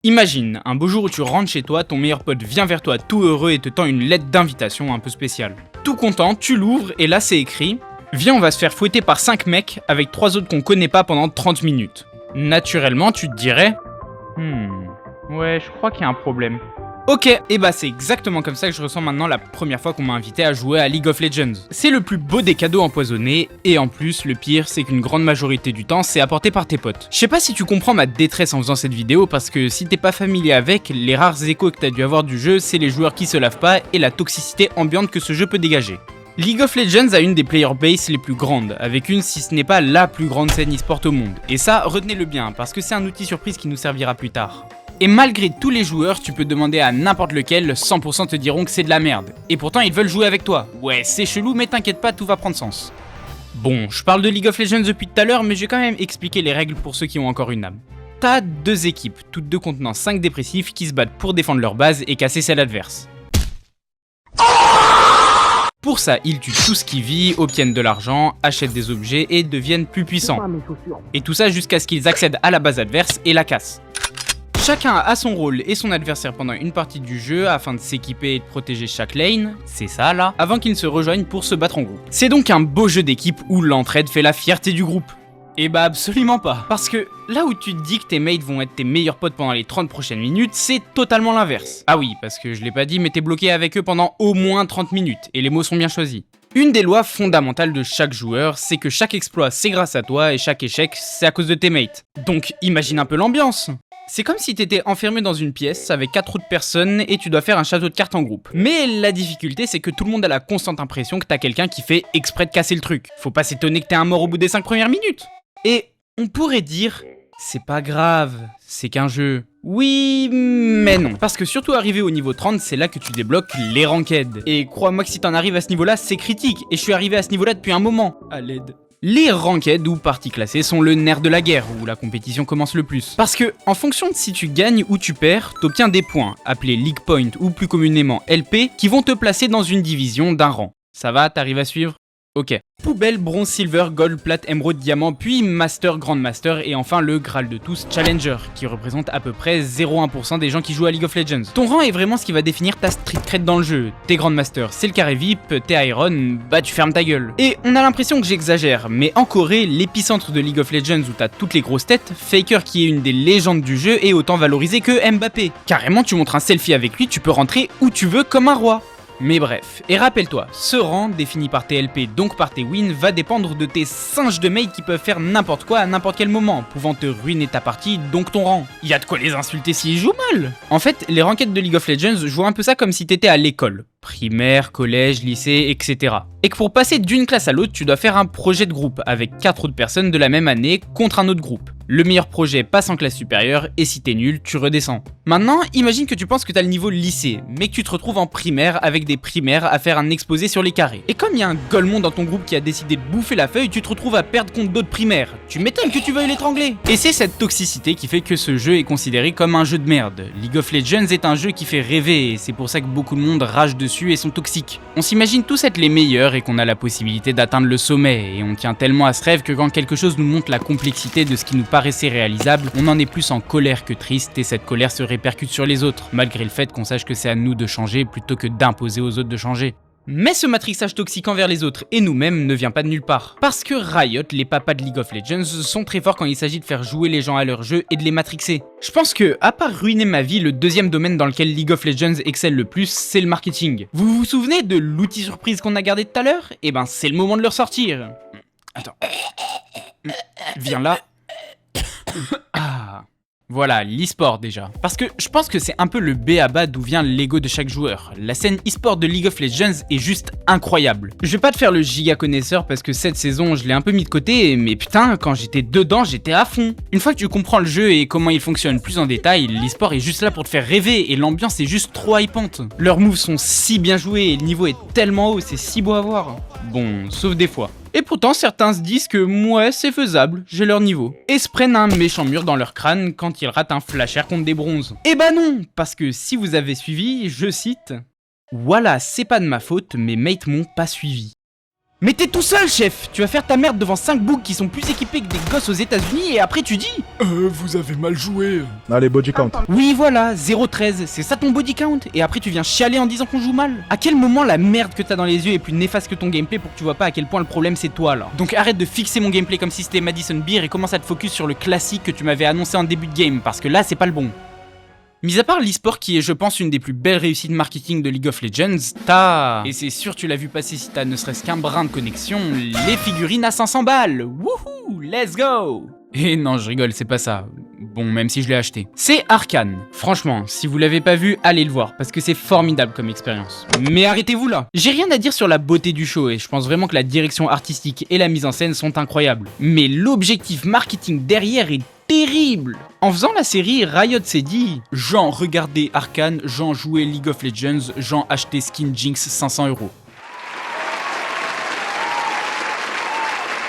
Imagine, un beau jour où tu rentres chez toi, ton meilleur pote vient vers toi tout heureux et te tend une lettre d'invitation un peu spéciale. Tout content, tu l'ouvres et là c'est écrit « Viens, on va se faire fouetter par 5 mecs avec 3 autres qu'on connaît pas pendant 30 minutes. » Naturellement, tu te dirais « ouais, je crois qu'il y a un problème. » Ok, et bah c'est exactement comme ça que je ressens maintenant la première fois qu'on m'a invité à jouer à League of Legends. C'est le plus beau des cadeaux empoisonnés, et en plus, le pire, c'est qu'une grande majorité du temps, c'est apporté par tes potes. Je sais pas si tu comprends ma détresse en faisant cette vidéo, parce que si t'es pas familier avec, les rares échos que t'as dû avoir du jeu, c'est les joueurs qui se lavent pas et la toxicité ambiante que ce jeu peut dégager. League of Legends a une des player base les plus grandes, avec une si ce n'est pas la plus grande scène e-sport au monde. Et ça, retenez-le bien, parce que c'est un outil surprise qui nous servira plus tard. Et malgré tous les joueurs, tu peux demander à n'importe lequel, 100% te diront que c'est de la merde. Et pourtant ils veulent jouer avec toi. Ouais, c'est chelou, mais t'inquiète pas, tout va prendre sens. Bon, je parle de League of Legends depuis tout à l'heure, mais je vais quand même expliquer les règles pour ceux qui ont encore une âme. T'as deux équipes, toutes deux contenant 5 dépressifs qui se battent pour défendre leur base et casser celle adverse. Pour ça, ils tuent tout ce qui vit, obtiennent de l'argent, achètent des objets et deviennent plus puissants. Et tout ça jusqu'à ce qu'ils accèdent à la base adverse et la cassent. Chacun a son rôle et son adversaire pendant une partie du jeu afin de s'équiper et de protéger chaque lane, c'est ça là, avant qu'ils ne se rejoignent pour se battre en groupe. C'est donc un beau jeu d'équipe où l'entraide fait la fierté du groupe. Et bah absolument pas, parce que là où tu te dis que tes mates vont être tes meilleurs potes pendant les 30 prochaines minutes, c'est totalement l'inverse. Ah oui, parce que je l'ai pas dit, mais t'es bloqué avec eux pendant au moins 30 minutes, et les mots sont bien choisis. Une des lois fondamentales de chaque joueur, c'est que chaque exploit c'est grâce à toi et chaque échec c'est à cause de tes mates. Donc imagine un peu l'ambiance. C'est comme si t'étais enfermé dans une pièce avec 4 autres personnes et tu dois faire un château de cartes en groupe. Mais la difficulté c'est que tout le monde a la constante impression que t'as quelqu'un qui fait exprès de casser le truc. Faut pas s'étonner que t'es un mort au bout des 5 premières minutes. Et on pourrait dire, c'est pas grave, c'est qu'un jeu. Oui, mais non. Parce que surtout arrivé au niveau 30, c'est là que tu débloques les ranked. Et crois-moi que si t'en arrives à ce niveau-là, c'est critique. Et je suis arrivé à ce niveau-là depuis un moment. À l'aide. Les ranked ou parties classées sont le nerf de la guerre, où la compétition commence le plus. Parce que, en fonction de si tu gagnes ou tu perds, t'obtiens des points, appelés League Point ou plus communément LP, qui vont te placer dans une division d'un rang. Ça va, t'arrives à suivre? Ok. Poubelle, bronze, silver, gold, plate, émeraude, diamant, puis master, grandmaster et enfin le graal de tous, challenger, qui représente à peu près 0,1% des gens qui jouent à League of Legends. Ton rang est vraiment ce qui va définir ta street cred dans le jeu. T'es grandmaster, c'est le carré VIP, t'es iron, bah tu fermes ta gueule. Et on a l'impression que j'exagère, mais en Corée, l'épicentre de League of Legends où t'as toutes les grosses têtes, Faker qui est une des légendes du jeu est autant valorisé que Mbappé. Carrément tu montres un selfie avec lui, tu peux rentrer où tu veux comme un roi. Mais bref, et rappelle-toi, ce rang, défini par tes LP donc par tes wins, va dépendre de tes singes de mates qui peuvent faire n'importe quoi à n'importe quel moment, pouvant te ruiner ta partie, donc ton rang. Y a de quoi les insulter s'ils jouent mal. En fait, les ranked de League of Legends jouent un peu ça comme si t'étais à l'école. Primaire, collège, lycée, etc. Et que pour passer d'une classe à l'autre, tu dois faire un projet de groupe avec 4 autres personnes de la même année contre un autre groupe. Le meilleur projet passe en classe supérieure et si t'es nul, tu redescends. Maintenant, imagine que tu penses que t'as le niveau lycée, mais que tu te retrouves en primaire avec des primaires à faire un exposé sur les carrés. Et comme il y a un golemon dans ton groupe qui a décidé de bouffer la feuille, tu te retrouves à perdre contre d'autres primaires. Tu m'étonnes que tu veuilles l'étrangler. Et c'est cette toxicité qui fait que ce jeu est considéré comme un jeu de merde. League of Legends est un jeu qui fait rêver et c'est pour ça que beaucoup de monde rage dessus et sont toxiques. On s'imagine tous être les meilleurs et qu'on a la possibilité d'atteindre le sommet et on tient tellement à ce rêve que quand quelque chose nous montre la complexité de ce qui nous paraissait réalisable, on en est plus en colère que triste et cette colère se répercute sur les autres, malgré le fait qu'on sache que c'est à nous de changer plutôt que d'imposer aux autres de changer. Mais ce matrixage toxique envers les autres et nous-mêmes ne vient pas de nulle part. Parce que Riot, les papas de League of Legends, sont très forts quand il s'agit de faire jouer les gens à leur jeu et de les matrixer. Je pense que, à part ruiner ma vie, le deuxième domaine dans lequel League of Legends excelle le plus, c'est le marketing. Vous vous souvenez de l'outil surprise qu'on a gardé tout à l'heure? Eh ben c'est le moment de le ressortir. Attends. Viens là. Ah. Voilà, l'e-sport déjà. Parce que je pense que c'est un peu le b.a-ba d'où vient l'ego de chaque joueur. La scène e-sport de League of Legends est juste incroyable. Je vais pas te faire le giga connaisseur parce que cette saison je l'ai un peu mis de côté, mais putain, quand j'étais dedans, j'étais à fond. Une fois que tu comprends le jeu et comment il fonctionne plus en détail, l'e-sport est juste là pour te faire rêver et l'ambiance est juste trop hypante. Leurs moves sont si bien joués et le niveau est tellement haut, c'est si beau à voir. Bon, sauf des fois. Et pourtant certains se disent que ouais c'est faisable, j'ai leur niveau. Et se prennent un méchant mur dans leur crâne quand ils ratent un flasher contre des bronzes. Et bah non, parce que si vous avez suivi, je cite « Voilà, c'est pas de ma faute, mes mates m'ont pas suivi ». Mais t'es tout seul, chef. Tu vas faire ta merde devant 5 boucs qui sont plus équipés que des gosses aux États-Unis et après tu dis Vous avez mal joué. Allez, body count. oui voilà, 0,13, c'est ça ton body count. Et après tu viens chialer en disant qu'on joue mal. À quel moment la merde que t'as dans les yeux est plus néfaste que ton gameplay pour que tu vois pas à quel point le problème c'est toi là. Donc arrête de fixer mon gameplay comme si c'était Madison Beer et commence à te focus sur le classique que tu m'avais annoncé en début de game, parce que là c'est pas le bon. Mis à part l'e-sport qui est je pense une des plus belles réussites marketing de League of Legends, t'as, et c'est sûr tu l'as vu passer si t'as ne serait-ce qu'un brin de connexion, les figurines à 500 balles. Wouhou, let's go. Et non je rigole, c'est pas ça. Bon, même si je l'ai acheté. C'est Arcane. Franchement, si vous l'avez pas vu, allez le voir, parce que c'est formidable comme expérience. Mais arrêtez-vous là. J'ai rien à dire sur la beauté du show, et je pense vraiment que la direction artistique et la mise en scène sont incroyables. Mais l'objectif marketing derrière est terrible. En faisant la série, Riot s'est dit « Jean, regardez Arcane, Jean jouait League of Legends, Jean achetait skin Jinx 500 €. »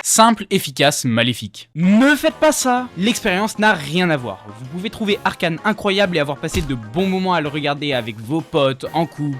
Simple, efficace, maléfique. Ne faites pas ça. L'expérience n'a rien à voir. Vous pouvez trouver Arcane incroyable et avoir passé de bons moments à le regarder avec vos potes, en couple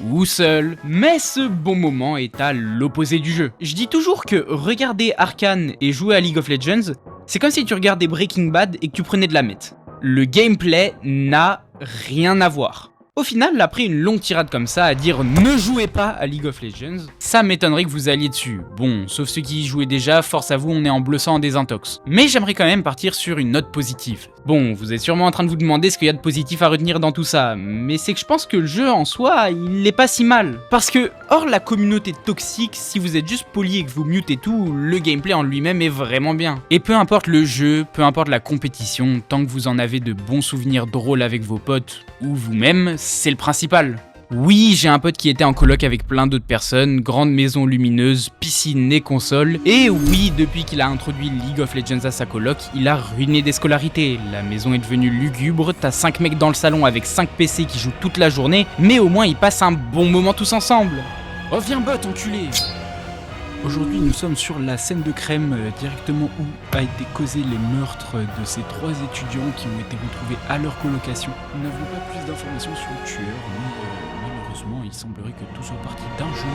ou seul, mais ce bon moment est à l'opposé du jeu. Je dis toujours que regarder Arcane et jouer à League of Legends, c'est comme si tu regardais Breaking Bad et que tu prenais de la meth. Le gameplay n'a rien à voir. Au final, après une longue tirade comme ça à dire ne jouez pas à League of Legends, ça m'étonnerait que vous alliez dessus. Bon, sauf ceux qui y jouaient déjà, force à vous, on est en bleu sang en désintox. Mais j'aimerais quand même partir sur une note positive. Bon, vous êtes sûrement en train de vous demander ce qu'il y a de positif à retenir dans tout ça, mais c'est que je pense que le jeu en soi, il est pas si mal. Parce que, hors la communauté toxique, si vous êtes juste poli et que vous mutez tout, le gameplay en lui-même est vraiment bien. Et peu importe le jeu, peu importe la compétition, tant que vous en avez de bons souvenirs drôles avec vos potes ou vous-même, c'est le principal. Oui, j'ai un pote qui était en coloc avec plein d'autres personnes, grande maison lumineuse, piscine et console. Et oui, depuis qu'il a introduit League of Legends à sa coloc, il a ruiné des scolarités. La maison est devenue lugubre, t'as 5 mecs dans le salon avec 5 PC qui jouent toute la journée, mais au moins ils passent un bon moment tous ensemble. Oh viens bot, enculé. Aujourd'hui, nous sommes sur la scène de crème, directement où a été causé les meurtres de ces 3 étudiants qui ont été retrouvés à leur colocation. Nous n'avons pas plus d'informations sur le tueur, mais malheureusement, il semblerait que tout soit parti d'un jeu